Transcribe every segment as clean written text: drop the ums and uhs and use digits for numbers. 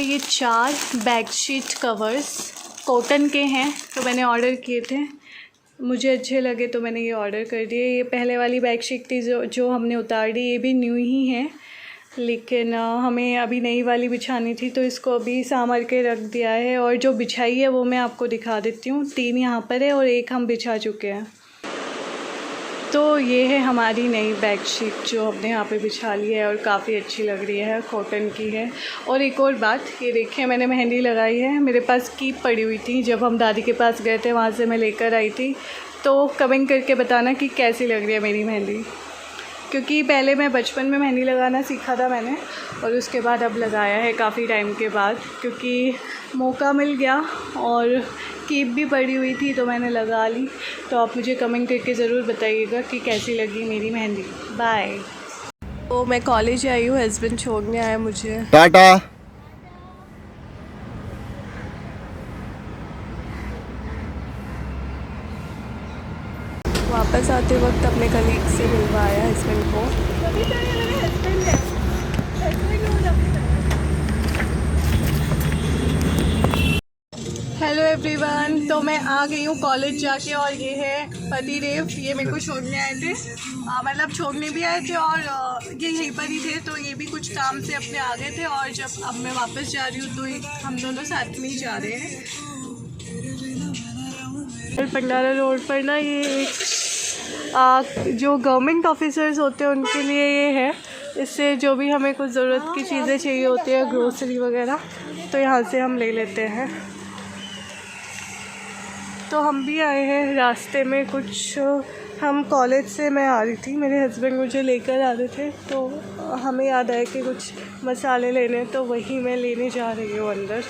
ये 4 bedsheet covers cotton के हैं, तो मैंने ऑर्डर किए थे, मुझे अच्छे लगे तो मैंने ये ऑर्डर कर दिए। ये पहले वाली बेडशीट थी जो हमने उतार दी, ये भी न्यू ही है, लेकिन हमें अभी नई वाली बिछानी थी तो इसको अभी संभाल के रख दिया है। और जो बिछाई है वो मैं आपको दिखा देती हूँ। 3 यहाँ पर है और 1 हम बिछा चुके हैं। तो ये है हमारी नई बेडशीट जो हमने यहाँ पे बिछा ली है और काफ़ी अच्छी लग रही है, कॉटन की है। और एक और बात, ये देखिए मैंने मेहंदी लगाई है, मेरे पास कीप पड़ी हुई थी, जब हम दादी के पास गए थे वहाँ से मैं लेकर आई थी। तो कमेंट करके बताना कि कैसी लग रही है मेरी मेहंदी, क्योंकि पहले मैं बचपन में मेहंदी लगाना सीखा था मैंने, और उसके बाद अब लगाया है काफ़ी टाइम के बाद, क्योंकि मौका मिल गया और कीप भी पड़ी हुई थी तो मैंने लगा ली। तो आप मुझे कमेंट करके ज़रूर बताइएगा कि कैसी लगी मेरी मेहंदी। बाय। तो मैं कॉलेज आई हूँ, हस्बैंड छोड़ने आया मुझे। टाटा। वापस आते वक्त अपने कलीग से मिलवाया हस्बैंड को। हेलो एवरीवन, तो मैं आ गई हूँ कॉलेज जाके, और ये है पतिदेव, ये मेरे को छोड़ने आए थे, मतलब छोड़ने भी आए थे और ये यहीं पर ही थे। तो ये भी कुछ काम से अपने आ गए थे, और जब अब मैं वापस जा रही हूँ तो हम दोनों साथ में ही जा रहे हैं। पंडारा रोड पर ना ये एक जो गवर्नमेंट ऑफिसर्स होते हैं उनके लिए ये है, इससे जो भी हमें कुछ ज़रूरत की चीज़ें चाहिए होती है, ग्रोसरी वगैरह, तो यहाँ से हम ले लेते हैं। तो हम भी आए हैं रास्ते में, कुछ हम कॉलेज से मैं आ रही थी, मेरे हस्बैंड मुझे लेकर आ रहे थे, तो हमें याद आया कि कुछ मसाले लेने, तो वही मैं लेने जा रही हूँ अंदर।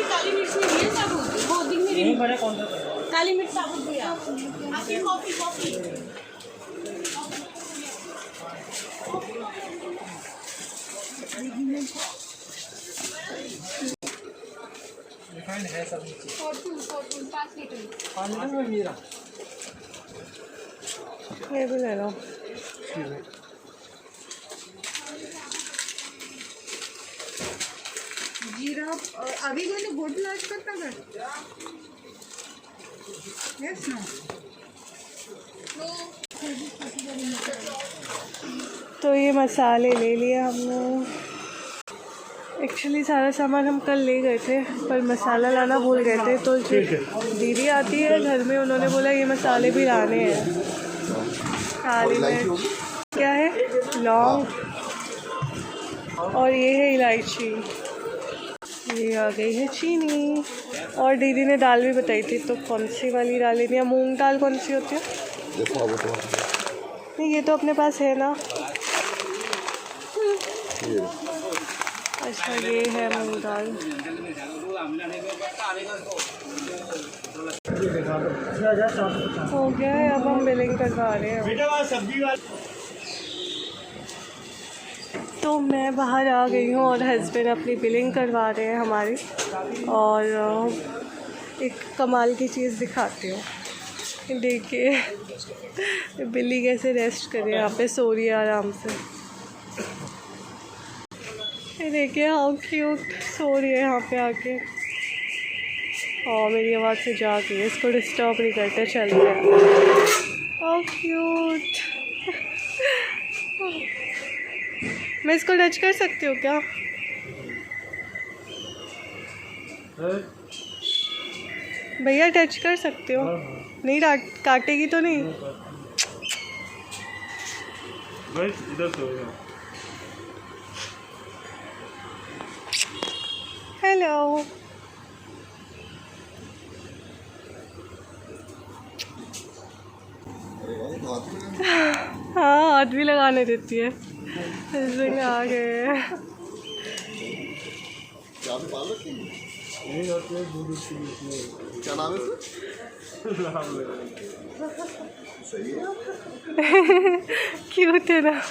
काली मिर्च नहीं है साबुत, वो दिन में नहीं बड़ा कौन सा काली मिर्च साबुत भैया आपकी कॉफी रिफाइंड है सब नीचे फॉर्चून 5 लीटर पानी में मेरा ये भी ले लो। जीरा अभी मैंने गुड लाइट करता है। यस नो तो ये मसाले ले लिए हमने। एक्चुअली सारा सामान हम कल ले गए थे, पर मसाला लाना भूल गए थे, तो दीदी आती है घर में, उन्होंने बोला ये मसाले भी लाने हैं। काली मिर्च क्या है, लौंग, और ये है इलायची, ये आ गई है चीनी। और दीदी ने दाल भी बताई थी, तो कौन सी वाली दाल लेनी है, मूंग दाल कौन सी होती है? नहीं, ये तो अपने पास है ना। अच्छा, ये है मूंग दाल। हो गया है, अब हम बिलिंग करवा रहे हैं। तो मैं बाहर आ गई हूँ और हस्बैंड अपनी बिलिंग करवा रहे हैं हमारी। और एक कमाल की चीज़ दिखाती हूँ, देखिए बिल्ली कैसे रेस्ट करे, यहाँ पे सो रही है आराम से। ये देखिए हाउ क्यूट सो रही है यहाँ पे आके, और मेरी आवाज़ से जाके इसको डिस्टर्ब नहीं करते, चल रहे। How cute. मैं इसको टच कर सकती हूँ क्या? भैया टच कर सकते हो? नहीं काटेगी तो नहीं? हेलो। हाँ, हाथ भी लगाने देती है। हस्बैंड आ गए। क्या नाम है? क्यूट है ना।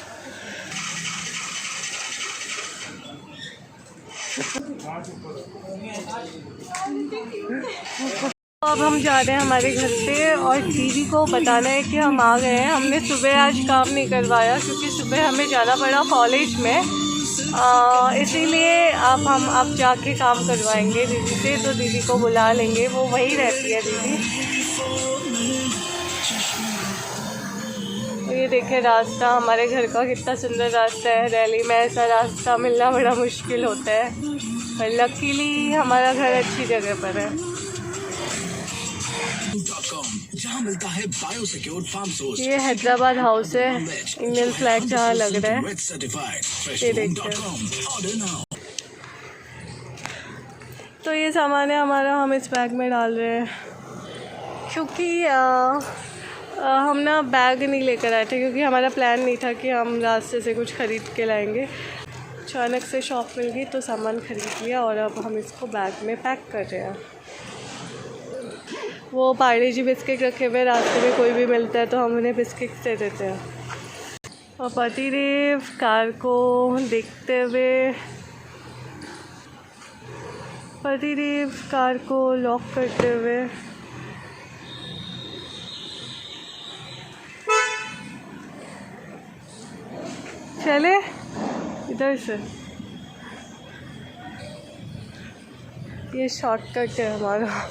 अब हम जा रहे हैं हमारे घर पे, और दीदी को बताना है कि हम आ गए हैं। हमने सुबह आज काम नहीं करवाया क्योंकि सुबह हमें जाना पड़ा कॉलेज में, इसीलिए हम अब जाके काम करवाएंगे दीदी से, तो दीदी को बुला लेंगे, वो वहीं रहती है दीदी। ये देखें रास्ता, हमारे घर का कितना सुंदर रास्ता है। दिल्ली में ऐसा रास्ता मिलना बड़ा मुश्किल होता है, पर लकीली हमारा घर अच्छी जगह पर है। जहाँ मिलता है बायोसिक्योर फार्म सोर्स। ये हैदराबाद हाउस है, इंडियन फ्लैग जहाँ लग रहा है, ये देखते हैं। तो ये सामान है हमारा, हम इस बैग में डाल रहे हैं, क्योंकि हम ना बैग नहीं लेकर आए थे, क्योंकि हमारा प्लान नहीं था कि हम रास्ते से कुछ ख़रीद के लाएंगे। अचानक से शॉप मिल गई तो सामान ख़रीद लिया, और अब हम इसको बैग में पैक कर रहे हैं। वो पार्ले जी बिस्किट रखे हुए, रास्ते में कोई भी मिलता है तो हम उन्हें बिस्किट दे देते हैं। और पतिदेव कार को देखते हुए, पतिदेव कार को लॉक करते हुए, चले इधर से। ये शॉर्टकट है हमारा।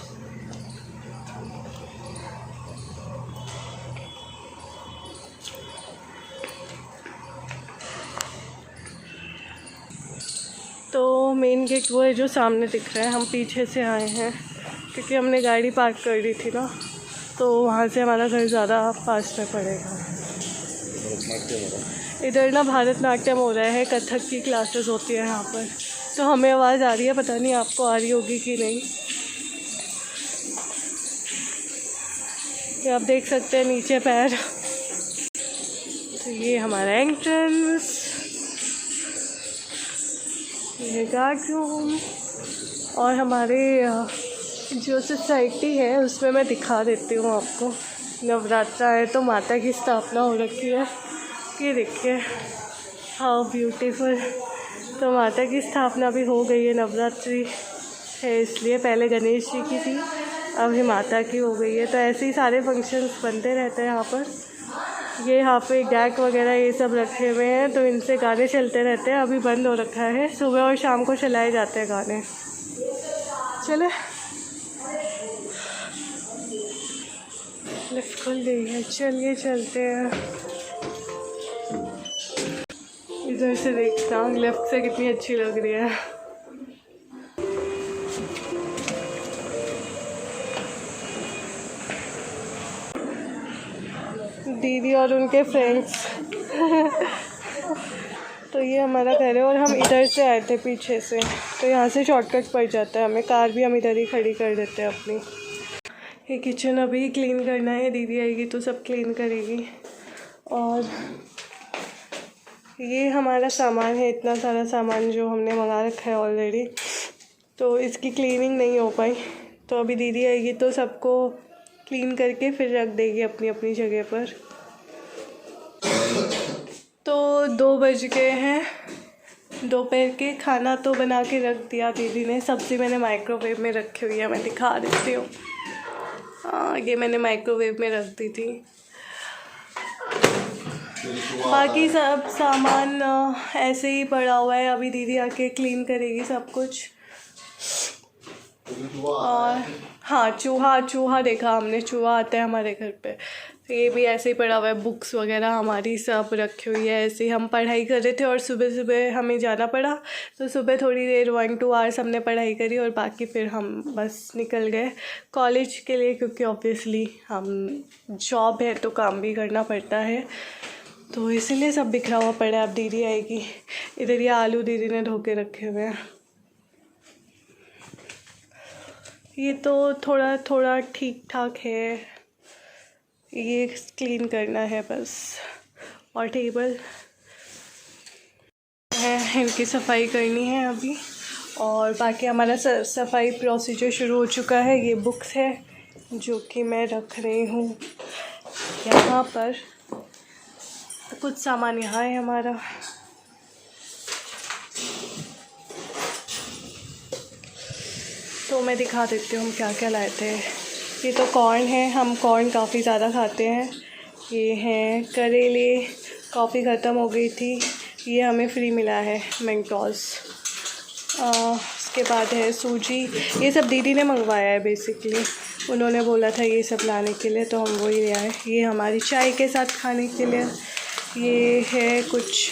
तो मेन गेट वो है जो सामने दिख रहा है, हम पीछे से आए हैं क्योंकि हमने गाड़ी पार्क कर दी थी ना, तो वहाँ से हमारा घर ज़्यादा पास में पड़ेगा। इधर ना भारतनाट्यम हो रहा है, कथक की क्लासेस होती है यहाँ पर, तो हमें आवाज़ आ रही है, पता नहीं आपको आ रही होगी कि नहीं। ये आप देख सकते हैं नीचे पैर। तो ये हमारा एंट्रेंस, ये गार्ड रूम, और हमारे जो सोसाइटी है उसमें मैं दिखा देती हूँ आपको। नवरात्रा है तो माता की स्थापना हो रखी है, ये देखिए हाउ ब्यूटीफुल। तो माता की स्थापना भी हो गई है, नवरात्रि है इसलिए, पहले गणेश जी की थी, अभी माता की हो गई है। तो ऐसे ही सारे फंक्शंस बनते रहते हैं यहाँ पर। ये यहाँ पे डैक वगैरह ये सब रखे हुए हैं, तो इनसे गाने चलते रहते हैं। अभी बंद हो रखा है, सुबह और शाम को चलाए जाते हैं गाने। चले, लिफ्ट खुल गई है, चलिए चलते हैं। इधर से देखता हूँ लेफ्ट से कितनी अच्छी लग रही है। दीदी और उनके फ्रेंड्स। तो ये हमारा घर है, और हम इधर से आए थे पीछे से, तो यहाँ से शॉर्टकट पड़ जाता है हमें। कार भी हम इधर ही खड़ी कर देते हैं अपनी। ये किचन अभी क्लीन करना है, दीदी आएगी तो सब क्लीन करेगी। और ये हमारा सामान है, इतना सारा सामान जो हमने मंगा रखा है ऑलरेडी, तो इसकी क्लीनिंग नहीं हो पाई। तो अभी दीदी आएगी तो सबको क्लीन करके फिर रख देगी अपनी अपनी जगह पर। तो 2 बज गए हैं दोपहर के। खाना तो बना के रख दिया दीदी ने, सब्ज़ी मैंने माइक्रोवेव में रखी हुई है, मैं दिखा देती हूँ। ये मैंने माइक्रोवेव में रख दी थी। बाकी सब सामान ऐसे ही पड़ा हुआ है, अभी दीदी आके क्लीन करेगी सब कुछ। और हाँ, चूहा देखा हमने, चूहा आता है हमारे घर पे। तो ये भी ऐसे ही पड़ा हुआ है, बुक्स वगैरह हमारी सब रखी हुई है। ऐसे ही हम पढ़ाई कर रहे थे, और सुबह सुबह हमें जाना पड़ा, तो सुबह थोड़ी देर 1-2 आवर्स हमने पढ़ाई करी, और बाकी फिर हम बस निकल गए कॉलेज के लिए, क्योंकि ऑब्वियसली हम जॉब है तो काम भी करना पड़ता है, तो इसीलिए सब बिखरा हुआ पड़ा है। अब दीदी आएगी। इधर ये आलू दीदी ने धो के रखे हुए हैं। ये तो थोड़ा थोड़ा ठीक ठाक है, ये क्लीन करना है बस। और टेबल है, इनकी सफाई करनी है अभी। और बाकी हमारा सफाई प्रोसीजर शुरू हो चुका है। ये बुक्स है जो कि मैं रख रही हूँ यहाँ पर। तो कुछ सामान यहाँ है हमारा। तो मैं दिखा देती हूँ हम क्या क्या लाए थे। ये तो कॉर्न है, हम कॉर्न काफ़ी ज़्यादा खाते हैं। ये हैं करेले, कॉफ़ी ख़त्म हो गई थी। ये हमें फ्री मिला है मेंटोस। उसके बाद है सूजी, ये सब दीदी ने मंगवाया है बेसिकली, उन्होंने बोला था ये सब लाने के लिए तो हम वही ले आए। ये हमारी चाय के साथ खाने के लिए। ये है कुछ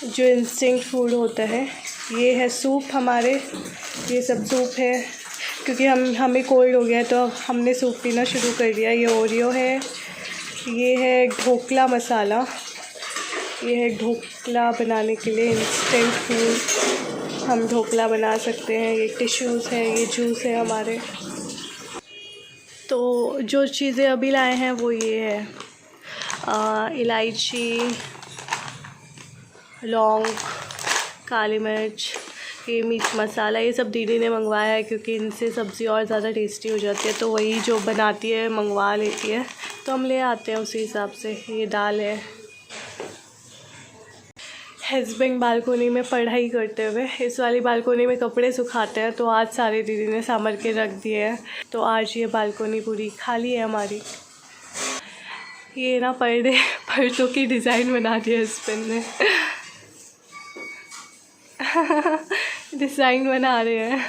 जो इंस्टिंक्ट फूड होता है। ये है सूप हमारे, ये सब सूप है क्योंकि हमें कोल्ड हो गया है तो हमने सूप पीना शुरू कर दिया। ये ओरियो है। ये है ढोकला मसाला, ये है ढोकला बनाने के लिए इंस्टेंट फूड, हम ढोकला बना सकते हैं। ये टिश्यूज़ है, ये जूस है हमारे। तो जो चीज़ें अभी लाए हैं वो ये है इलायची, लौंग, काली मिर्च, ये मीट मसाला, ये सब दीदी ने मंगवाया है क्योंकि इनसे सब्ज़ी और ज़्यादा टेस्टी हो जाती है। तो वही जो बनाती है मंगवा लेती है तो हम ले आते हैं उसी हिसाब से। ये दाल है। हस्बैंड बालकोनी में पढ़ाई करते हुए इस वाली बालकोनी में कपड़े सुखाते हैं, तो आज सारे दीदी ने सामर के रख दिए हैं। तो आज ये बालकोनी पूरी खाली है हमारी। ये ना पर्दों की डिज़ाइन बना दी है हस्बैंड ने। डिज़ाइन बना रहे हैं,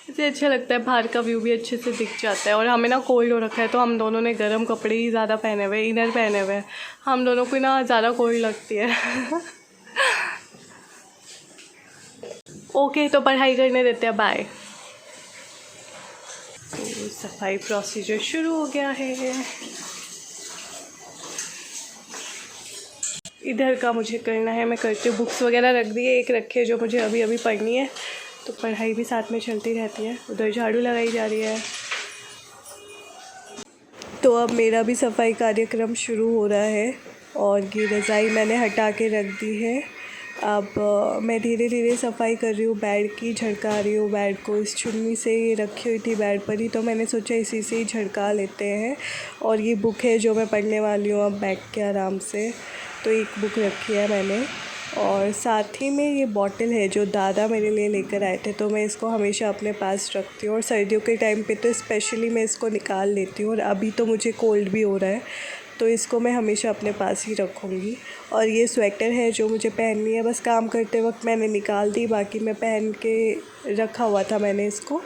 इसे अच्छा लगता है। बाहर का व्यू भी अच्छे से दिख जाता है। और हमें ना कोल्ड हो रखा है तो हम दोनों ने गर्म कपड़े ही ज़्यादा पहने हुए, इनर पहने हुए हैं। हम दोनों को ना ज़्यादा कोल्ड लगती है। ओके, तो पढ़ाई करने देते हैं, बाय। तो सफाई प्रोसीजर शुरू हो गया है। इधर का मुझे करना है, मैं करती हूँ। बुक्स वगैरह रख दी है, एक रखी है जो मुझे अभी अभी पढ़नी है, तो पढ़ाई भी साथ में चलती रहती है। उधर झाड़ू लगाई जा रही है। तो अब मेरा भी सफाई कार्यक्रम शुरू हो रहा है और ये रज़ाई मैंने हटा के रख दी है। अब मैं धीरे धीरे सफाई कर रही हूँ, बेड की झड़का रही हूँ। बेड को इस चुन्नी से ये रखी हुई थी बेड पर ही, तो मैंने सोचा इसी से ही झड़का लेते हैं। और ये बुक है जो मैं पढ़ने वाली हूँ अब बैठ के आराम से, तो एक बुक रखी है मैंने। और साथ ही में ये बॉटल है जो दादा मेरे लिए लेकर आए थे, तो मैं इसको हमेशा अपने पास रखती हूँ। और सर्दियों के टाइम पे तो स्पेशली मैं इसको निकाल लेती हूँ। और अभी तो मुझे कोल्ड भी हो रहा है तो इसको मैं हमेशा अपने पास ही रखूँगी। और ये स्वेटर है जो मुझे पहननी है, बस काम करते वक्त मैंने निकाल दी, बाकी मैं पहन के रखा हुआ था मैंने इसको।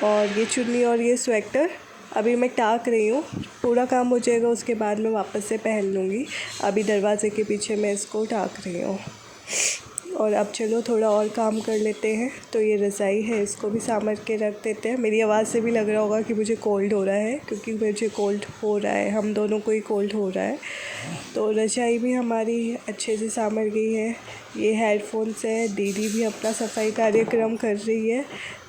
और ये चुन्नी और ये स्वेटर अभी मैं टाक रही हूँ, पूरा काम हो जाएगा उसके बाद मैं वापस से पहन लूँगी। अभी दरवाज़े के पीछे मैं इसको टाक रही हूँ। और अब चलो थोड़ा और काम कर लेते हैं। तो ये रज़ाई है, इसको भी सामर के रख देते हैं। मेरी आवाज़ से भी लग रहा होगा कि मुझे कोल्ड हो रहा है, क्योंकि मुझे कोल्ड हो रहा है, हम दोनों को ही कोल्ड हो रहा है। तो रज़ाई भी हमारी अच्छे से सामर गई है। ये हेडफोन्स है, दीदी भी अपना सफाई कार्यक्रम कर रही है।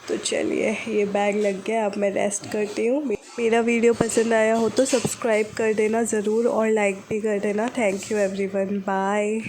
तो चलिए, ये बैग लग गया, अब मैं रेस्ट करती हूँ। मेरा वीडियो पसंद आया हो तो सब्सक्राइब कर देना ज़रूर और लाइक भी कर देना। Thank you everyone, bye.